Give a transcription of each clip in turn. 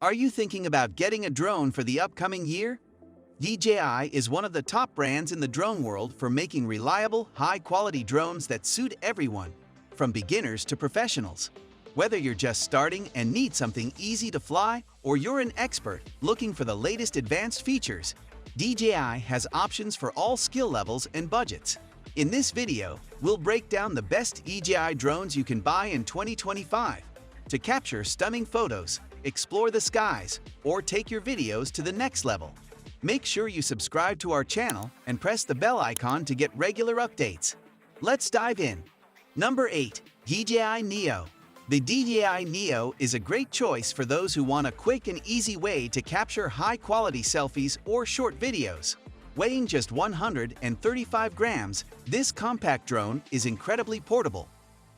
Are you thinking about getting a drone for the upcoming year? DJI is one of the top brands in the drone world for making reliable, high-quality drones that suit everyone, from beginners to professionals. Whether you're just starting and need something easy to fly, or you're an expert looking for the latest advanced features, DJI has options for all skill levels and budgets. In this video, we'll break down the best DJI drones you can buy in 2025 to capture stunning photos, explore the skies, or take your videos to the next level. Make sure you subscribe to our channel and press the bell icon to get regular updates. Let's dive in. Number 8. DJI Neo. The DJI Neo is a great choice for those who want a quick and easy way to capture high-quality selfies or short videos. Weighing just 135 grams, this compact drone is incredibly portable,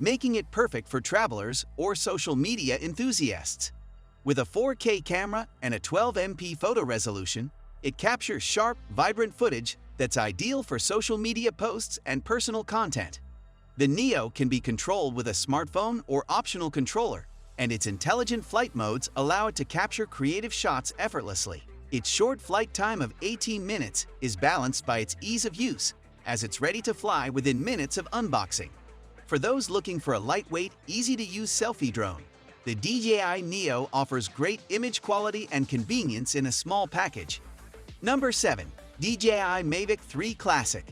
making it perfect for travelers or social media enthusiasts. With a 4K camera and a 12MP photo resolution, it captures sharp, vibrant footage that's ideal for social media posts and personal content. The Neo can be controlled with a smartphone or optional controller, and its intelligent flight modes allow it to capture creative shots effortlessly. Its short flight time of 18 minutes is balanced by its ease of use, as it's ready to fly within minutes of unboxing. For those looking for a lightweight, easy-to-use selfie drone, the DJI Neo offers great image quality and convenience in a small package. Number 7. DJI Mavic 3 Classic.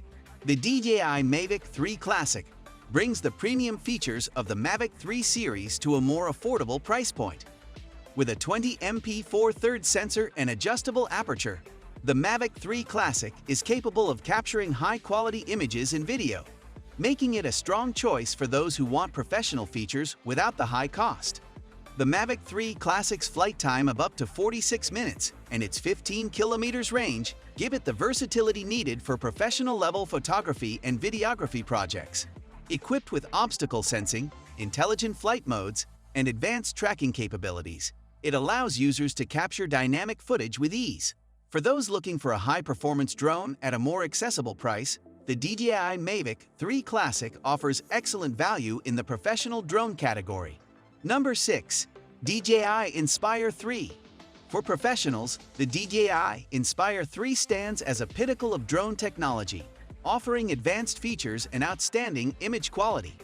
The DJI Mavic 3 Classic brings the premium features of the Mavic 3 series to a more affordable price point. With a 20MP 4/3 sensor and adjustable aperture, the Mavic 3 Classic is capable of capturing high-quality images and video, making it a strong choice for those who want professional features without the high cost. The Mavic 3 Classic's flight time of up to 46 minutes and its 15 kilometers range give it the versatility needed for professional-level photography and videography projects. Equipped with obstacle sensing, intelligent flight modes, and advanced tracking capabilities, it allows users to capture dynamic footage with ease. For those looking for a high-performance drone at a more accessible price, the DJI Mavic 3 Classic offers excellent value in the professional drone category. Number 6. DJI Inspire 3. For professionals, the DJI Inspire 3 stands as a pinnacle of drone technology, offering advanced features and outstanding image quality.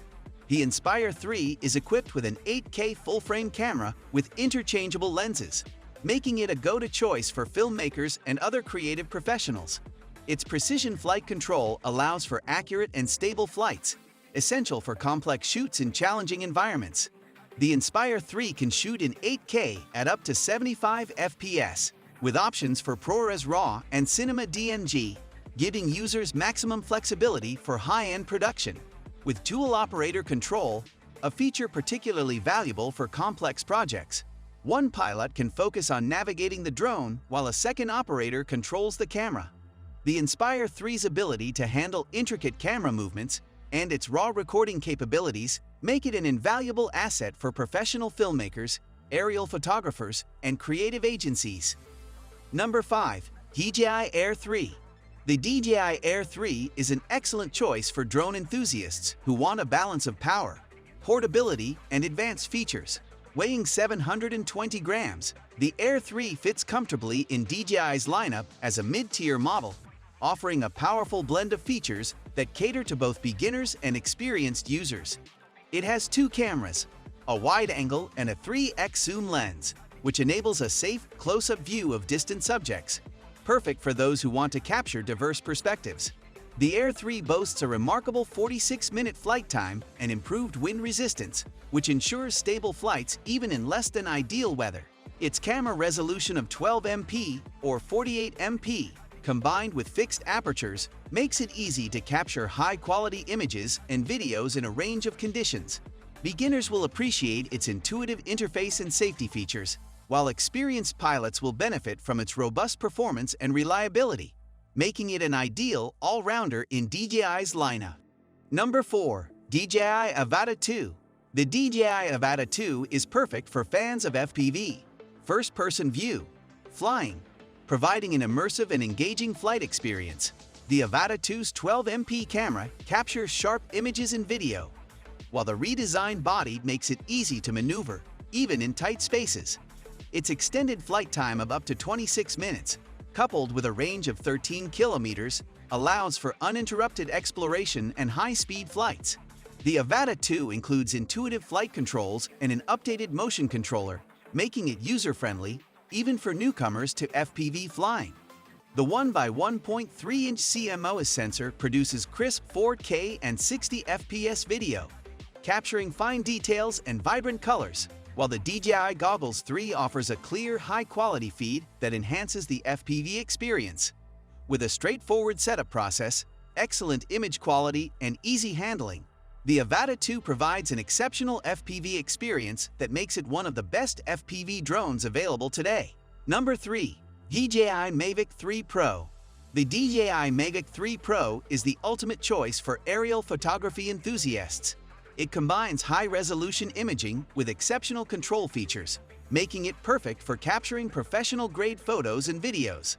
The Inspire 3 is equipped with an 8K full-frame camera with interchangeable lenses, making it a go-to choice for filmmakers and other creative professionals. Its precision flight control allows for accurate and stable flights, essential for complex shoots in challenging environments. The Inspire 3 can shoot in 8K at up to 75 FPS, with options for ProRes RAW and Cinema DNG, giving users maximum flexibility for high-end production. With dual operator control, a feature particularly valuable for complex projects, one pilot can focus on navigating the drone while a second operator controls the camera. The Inspire 3's ability to handle intricate camera movements and its raw recording capabilities make it an invaluable asset for professional filmmakers, aerial photographers, and creative agencies. Number 5. DJI Air3. The DJI Air3 is an excellent choice for drone enthusiasts who want a balance of power, portability, and advanced features. Weighing 720 grams, the Air3 fits comfortably in DJI's lineup as a mid-tier model, offering a powerful blend of features that cater to both beginners and experienced users. It has two cameras, a wide-angle and a 3x zoom lens, which enables a safe, close-up view of distant subjects, perfect for those who want to capture diverse perspectives. The Air3 boasts a remarkable 46-minute flight time and improved wind resistance, which ensures stable flights even in less than ideal weather. Its camera resolution of 12MP or 48MP, combined with fixed apertures, makes it easy to capture high-quality images and videos in a range of conditions. Beginners will appreciate its intuitive interface and safety features, while experienced pilots will benefit from its robust performance and reliability, making it an ideal all-rounder in DJI's lineup. Number 4. DJI Avata 2. The DJI Avata 2 is perfect for fans of FPV, first-person view, flying, providing an immersive and engaging flight experience. The Avata 2's 12MP camera captures sharp images and video, while the redesigned body makes it easy to maneuver, even in tight spaces. Its extended flight time of up to 26 minutes, coupled with a range of 13 kilometers, allows for uninterrupted exploration and high-speed flights. The Avata 2 includes intuitive flight controls and an updated motion controller, making it user-friendly even for newcomers to FPV flying. The 1x1.3-inch CMOS sensor produces crisp 4K and 60 FPS video, capturing fine details and vibrant colors, while the DJI Goggles 3 offers a clear, high-quality feed that enhances the FPV experience. With a straightforward setup process, excellent image quality, and easy handling, the Avata 2 provides an exceptional FPV experience that makes it one of the best FPV drones available today. Number 3. DJI Mavic 3 Pro. The DJI Mavic 3 Pro is the ultimate choice for aerial photography enthusiasts. It combines high-resolution imaging with exceptional control features, making it perfect for capturing professional-grade photos and videos.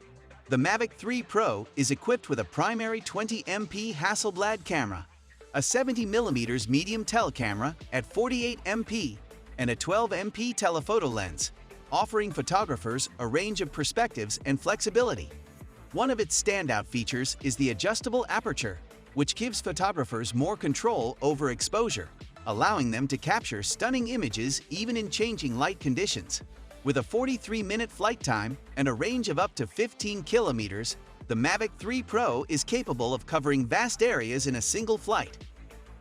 The Mavic 3 Pro is equipped with a primary 20MP Hasselblad camera, a 70mm medium telecamera at 48MP, and a 12MP telephoto lens, offering photographers a range of perspectives and flexibility. One of its standout features is the adjustable aperture, which gives photographers more control over exposure, allowing them to capture stunning images even in changing light conditions. With a 43-minute flight time and a range of up to 15 kilometers, the Mavic 3 Pro is capable of covering vast areas in a single flight.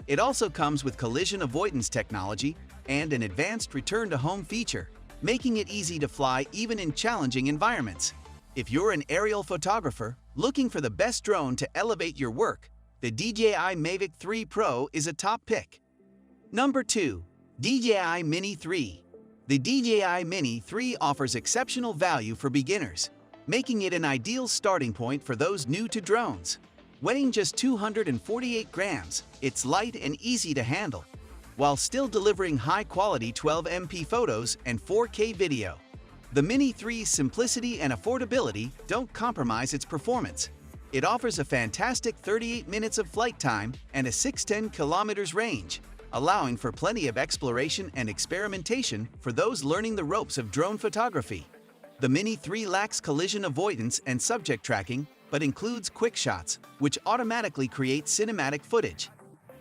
It also comes with collision avoidance technology and an advanced return-to-home feature, making it easy to fly even in challenging environments. If you're an aerial photographer looking for the best drone to elevate your work, the DJI Mavic 3 Pro is a top pick. Number 2. DJI Mini 3. The DJI Mini 3 offers exceptional value for beginners, making it an ideal starting point for those new to drones. Weighing just 248 grams, it's light and easy to handle, while still delivering high-quality 12MP photos and 4K video. The Mini 3's simplicity and affordability don't compromise its performance. It offers a fantastic 38 minutes of flight time and a 610 kilometers range, allowing for plenty of exploration and experimentation for those learning the ropes of drone photography. The Mini 3 lacks collision avoidance and subject tracking, but includes quick shots, which automatically create cinematic footage.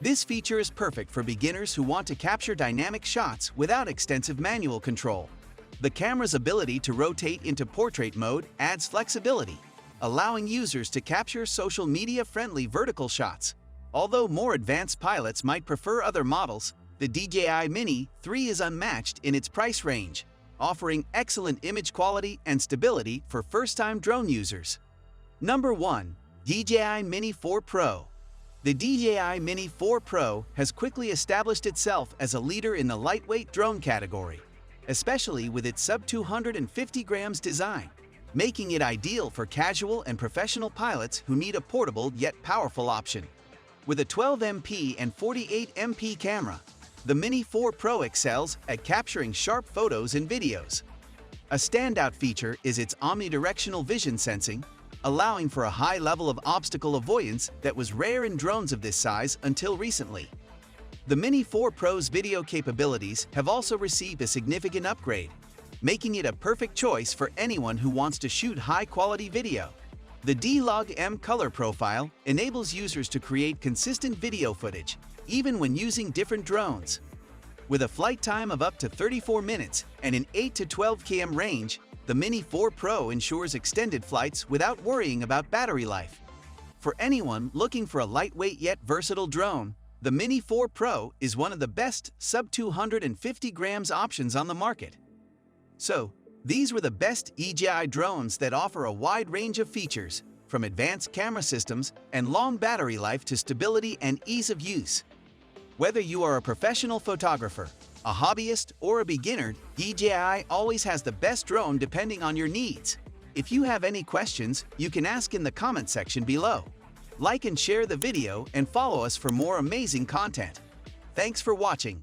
This feature is perfect for beginners who want to capture dynamic shots without extensive manual control. The camera's ability to rotate into portrait mode adds flexibility, allowing users to capture social media-friendly vertical shots. Although more advanced pilots might prefer other models, the DJI Mini 3 is unmatched in its price range, offering excellent image quality and stability for first-time drone users. Number 1. DJI Mini 4 Pro. The DJI Mini 4 Pro has quickly established itself as a leader in the lightweight drone category, especially with its sub-250 grams design, making it ideal for casual and professional pilots who need a portable yet powerful option. With a 12MP and 48MP camera, the Mini 4 Pro excels at capturing sharp photos and videos. A standout feature is its omnidirectional vision sensing, allowing for a high level of obstacle avoidance that was rare in drones of this size until recently. The Mini 4 Pro's video capabilities have also received a significant upgrade, making it a perfect choice for anyone who wants to shoot high-quality video. The D-Log-M color profile enables users to create consistent video footage, even when using different drones. With a flight time of up to 34 minutes and an 8 to 12 km range, the Mini 4 Pro ensures extended flights without worrying about battery life. For anyone looking for a lightweight yet versatile drone, the Mini 4 Pro is one of the best sub-250 grams options on the market. So, these were the best DJI drones that offer a wide range of features, from advanced camera systems and long battery life to stability and ease of use. Whether you are a professional photographer, a hobbyist, or a beginner, DJI always has the best drone depending on your needs. If you have any questions, you can ask in the comment section below. Like and share the video and follow us for more amazing content. Thanks for watching.